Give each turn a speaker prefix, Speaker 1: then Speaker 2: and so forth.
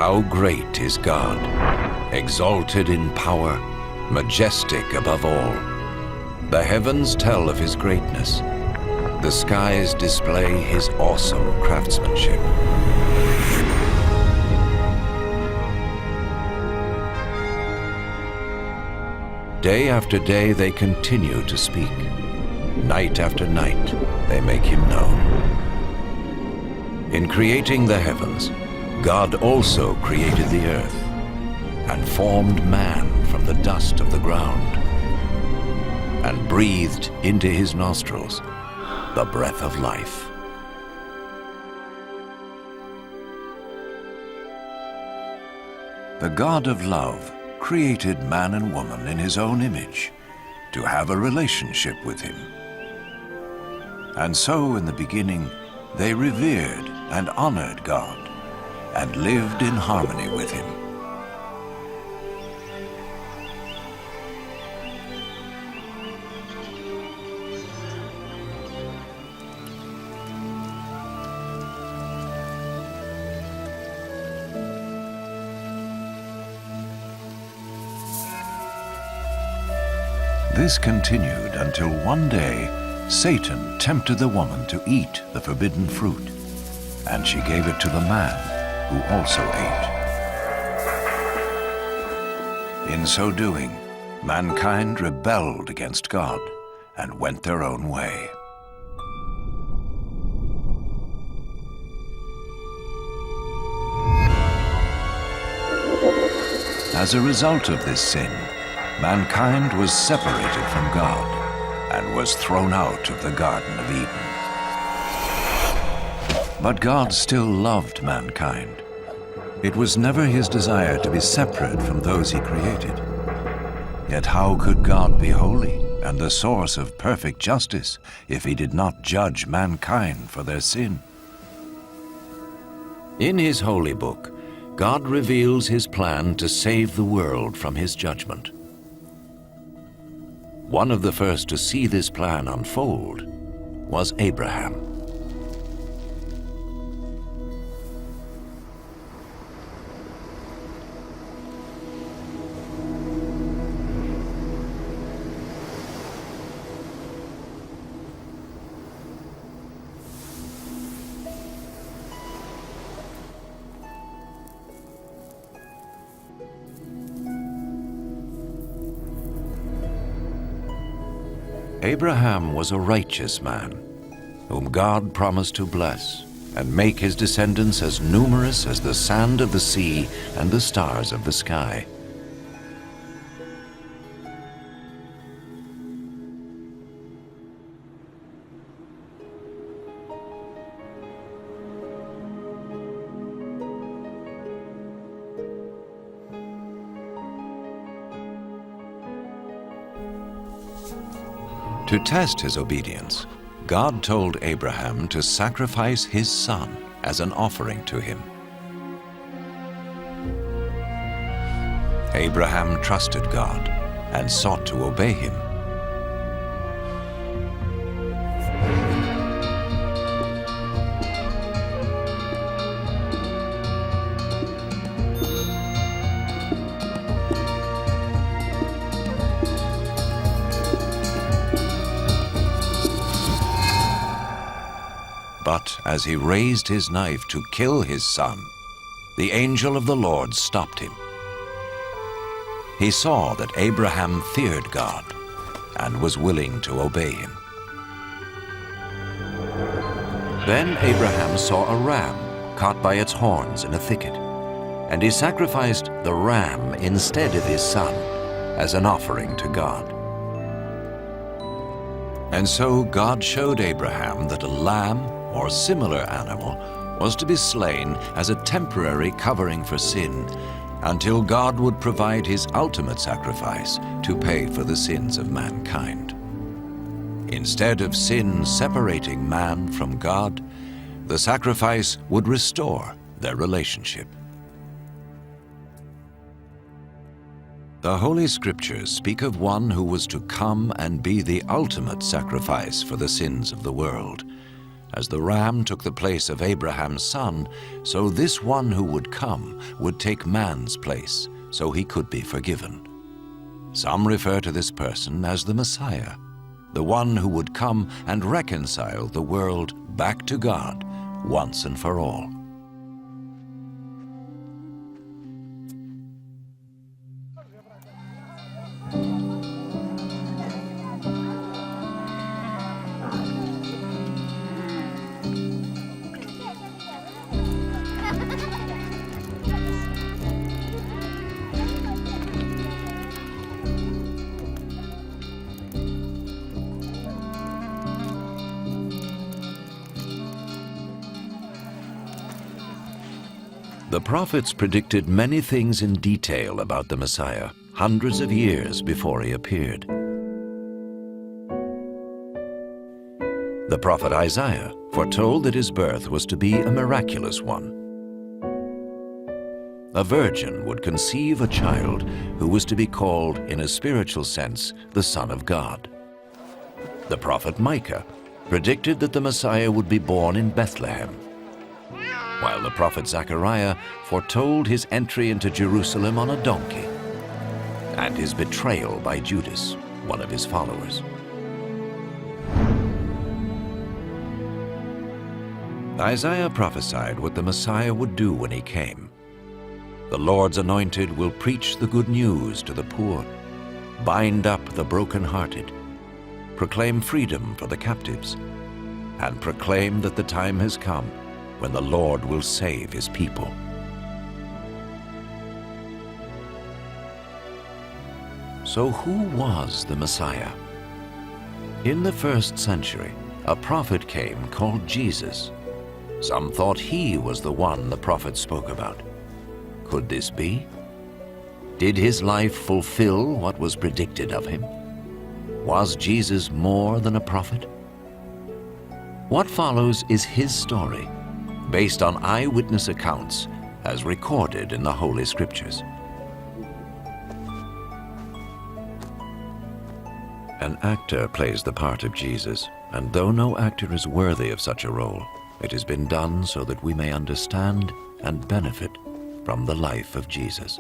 Speaker 1: How great is God, exalted in power, majestic above all. The heavens tell of his greatness. The skies display his awesome craftsmanship. Day after day they continue to speak. Night after night they make him known. In creating the heavens, God also created the earth and formed man from the dust of the ground and breathed into his nostrils the breath of life. The God of love created man and woman in his own image to have a relationship with him. And so in the beginning, they revered and honored God and lived in harmony with him. This continued until one day Satan tempted the woman to eat the forbidden fruit, and she gave it to the man, who also ate. In so doing, mankind rebelled against God and went their own way. As a result of this sin, mankind was separated from God and was thrown out of the Garden of Eden. But God still loved mankind. It was never his desire to be separate from those he created. Yet how could God be holy and the source of perfect justice if he did not judge mankind for their sin? In his holy book, God reveals his plan to save the world from his judgment. One of the first to see this plan unfold was Abraham. Abraham was a righteous man, whom God promised to bless and make his descendants as numerous as the sand of the sea and the stars of the sky. To test his obedience, God told Abraham to sacrifice his son as an offering to him. Abraham trusted God and sought to obey him. But as he raised his knife to kill his son, the angel of the Lord stopped him. He saw that Abraham feared God and was willing to obey him. Then Abraham saw a ram caught by its horns in a thicket, and he sacrificed the ram instead of his son as an offering to God. And so God showed Abraham that a lamb or similar animal was to be slain as a temporary covering for sin until God would provide his ultimate sacrifice to pay for the sins of mankind. Instead of sin separating man from God, the sacrifice would restore their relationship. The Holy Scriptures speak of one who was to come and be the ultimate sacrifice for the sins of the world, As the ram took the place of Abraham's son, so this one who would come would take man's place, so he could be forgiven. Some refer to this person as the Messiah, the one who would come and reconcile the world back to God once and for all. The prophets predicted many things in detail about the Messiah, hundreds of years before he appeared. The prophet Isaiah foretold that his birth was to be a miraculous one. A virgin would conceive a child who was to be called, in a spiritual sense, the Son of God. The prophet Micah predicted that the Messiah would be born in Bethlehem, while the prophet Zechariah foretold his entry into Jerusalem on a donkey and his betrayal by Judas, one of his followers. Isaiah prophesied what the Messiah would do when he came. The Lord's anointed will preach the good news to the poor, bind up the brokenhearted, proclaim freedom for the captives, and proclaim that the time has come when the Lord will save his people. So who was the Messiah? In the 1st century, a prophet came called Jesus. Some thought he was the one the prophet spoke about. Could this be? Did his life fulfill what was predicted of him? Was Jesus more than a prophet? What follows is his story, based on eyewitness accounts as recorded in the Holy Scriptures. An actor plays the part of Jesus, and though no actor is worthy of such a role, it has been done so that we may understand and benefit from the life of Jesus.